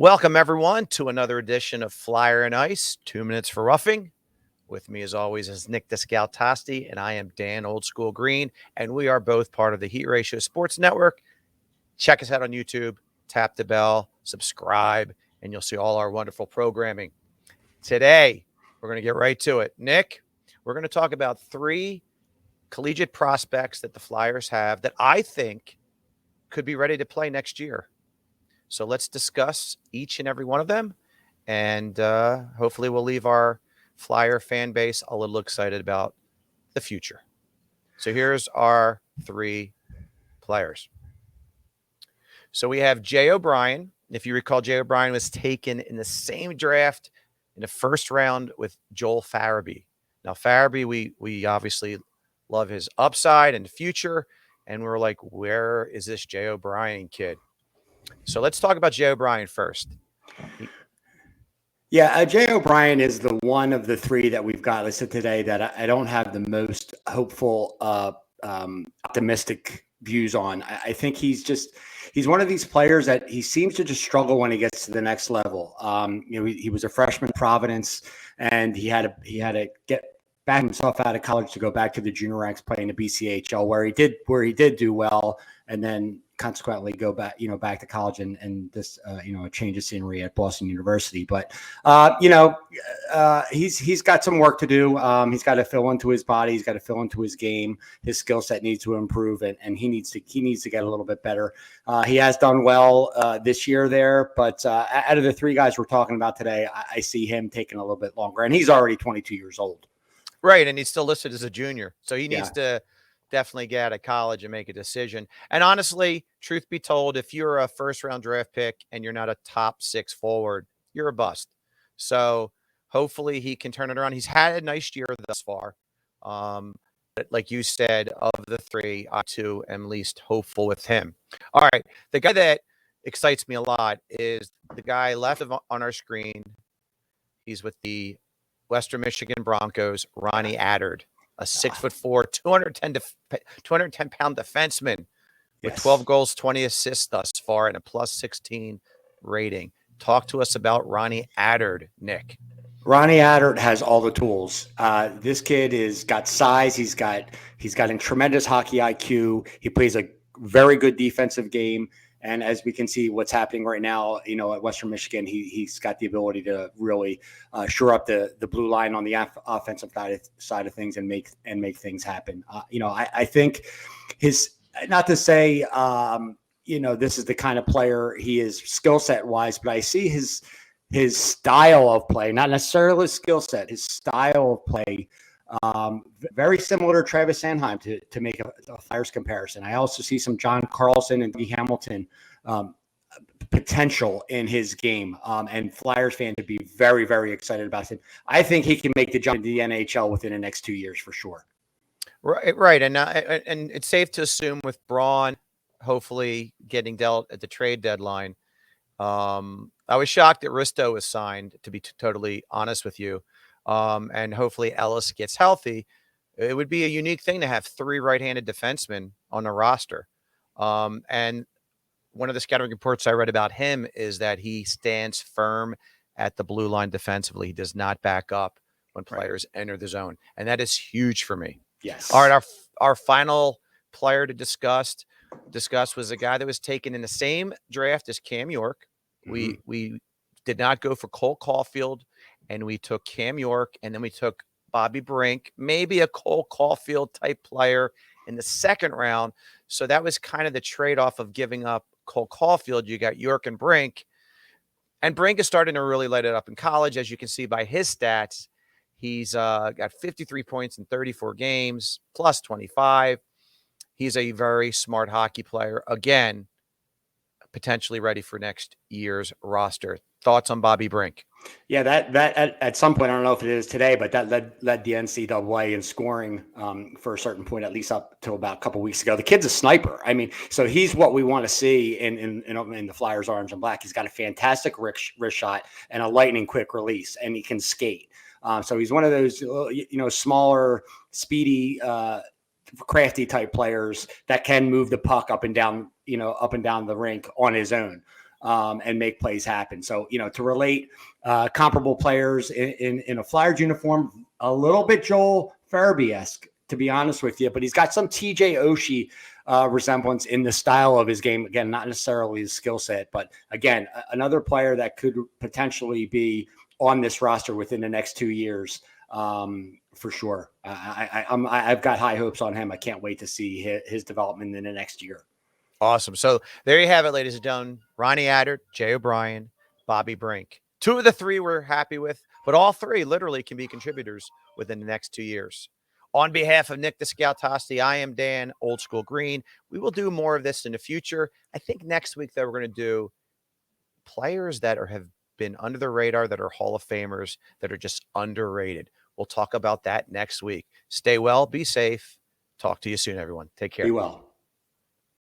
Welcome, everyone, to another edition of Flyer and Ice, 2 minutes for roughing. With me, as always, is Nick Descaltasti, and I am Dan Old School Green, and we are both part of the Heat Ratio Sports Network. Check us out on YouTube, tap the bell, subscribe, and you'll see all our wonderful programming. Today, we're going to get right to it. Nick, we're going to talk about 3 collegiate prospects that the Flyers have that I think could be ready to play next year. So let's discuss each and every one of them, and hopefully we'll leave our Flyer fan base a little excited about the future. So here's our 3 players. So we have Jay O'Brien. If you recall, Jay O'Brien was taken in the same draft in the first round with Joel Farabee. Now, Farabee, we obviously love his upside and future, and we're like, where is this Jay O'Brien kid? So let's talk about Jay O'Brien first. Jay O'Brien is the one of the 3 that we've got listed today that I don't have the most hopeful, optimistic views on. I think he's one of these players that he seems to just struggle when he gets to the next level. He was a freshman at Providence, and he had to get back himself out of college to go back to the junior ranks, playing the BCHL, where he did do well, and then consequently go back to college and this a change of scenery at Boston University. But he's got some work to do. He's got to fill into his body. He's got to fill into his game. His skill set needs to improve, and he needs to get a little bit better. He has done well this year there, but out of the 3 guys we're talking about today, I see him taking a little bit longer, and he's already 22 years old. Right, and he's still listed as a junior, so he needs to definitely get out of college and make a decision. And honestly, truth be told, if you're a first-round draft pick and you're not a top 6 forward, you're a bust. So hopefully he can turn it around. He's had a nice year thus far. But like you said, of the 3, I too am least hopeful with him. All right, the guy that excites me a lot is the guy left on our screen. He's with the Western Michigan Broncos, Ronnie Attard. A 6'4", 210-pound defenseman with 12 goals, 20 assists thus far, and a +16 rating. Talk to us about Ronnie Attard, Nick. Ronnie Attard has all the tools. This kid is got size. He's got a tremendous hockey IQ. He plays a very good defensive game. And as we can see what's happening right now, at Western Michigan, he's got the ability to really shore up the blue line on the offensive side of things and make things happen. I think not to say, this is the kind of player he is skill set wise, but I see his style of play, not necessarily his skill set, his style of play, very similar to Travis Sanheim to make a Flyers comparison. I also see some John Carlson and D. Hamilton potential in his game, and Flyers fans would be very, very excited about him. I think he can make the jump to the NHL within the next 2 years for sure. Right, and it's safe to assume with Braun hopefully getting dealt at the trade deadline. I was shocked that Risto was signed, to be totally honest with you. And hopefully Ellis gets healthy. It would be a unique thing to have 3 right-handed defensemen on a roster. And one of the scouting reports I read about him is that he stands firm at the blue line defensively. He does not back up when players enter the zone. And that is huge for me. Yes. All right, our final player to discuss was a guy that was taken in the same draft as Cam York. Mm-hmm. We did not go for Cole Caulfield, and we took Cam York, and then we took Bobby Brink, maybe a Cole Caulfield type player in the second round. So that was kind of the trade-off of giving up Cole Caulfield. You got York and Brink is starting to really light it up in college. As you can see by his stats, he's got 53 points in 34 games, plus 25. He's a very smart hockey player. Again, potentially ready for next year's roster. Thoughts on Bobby Brink? Yeah, that at some point, I don't know if it is today, but that led the NCAA in scoring for a certain point, at least up till about a couple weeks ago. The kid's a sniper. I mean, so he's what we want to see in the Flyers orange and black. He's got a fantastic wrist shot and a lightning quick release, and he can skate. So he's one of those smaller, speedy, crafty type players that can move the puck up and down the rink on his own. and make plays happen. So, to relate comparable players in a Flyers uniform, a little bit Joel Farabee-esque, to be honest with you, but he's got some TJ Oshie resemblance in the style of his game. Again, not necessarily his skill set, but again, another player that could potentially be on this roster within the next 2 years. For sure. I've got high hopes on him. I can't wait to see his development in the next year. Awesome. So there you have it, ladies and gentlemen. Ronnie Attard, Jay O'Brien, Bobby Brink. 2 of the 3 we're happy with, but all 3 literally can be contributors within the next 2 years. On behalf of Nick the Scout Tosti, I am Dan, Old School Green. We will do more of this in the future. I think next week that we're going to do players that have been under the radar, that are Hall of Famers, that are just underrated. We'll talk about that next week. Stay well, be safe. Talk to you soon, everyone. Take care. Be well.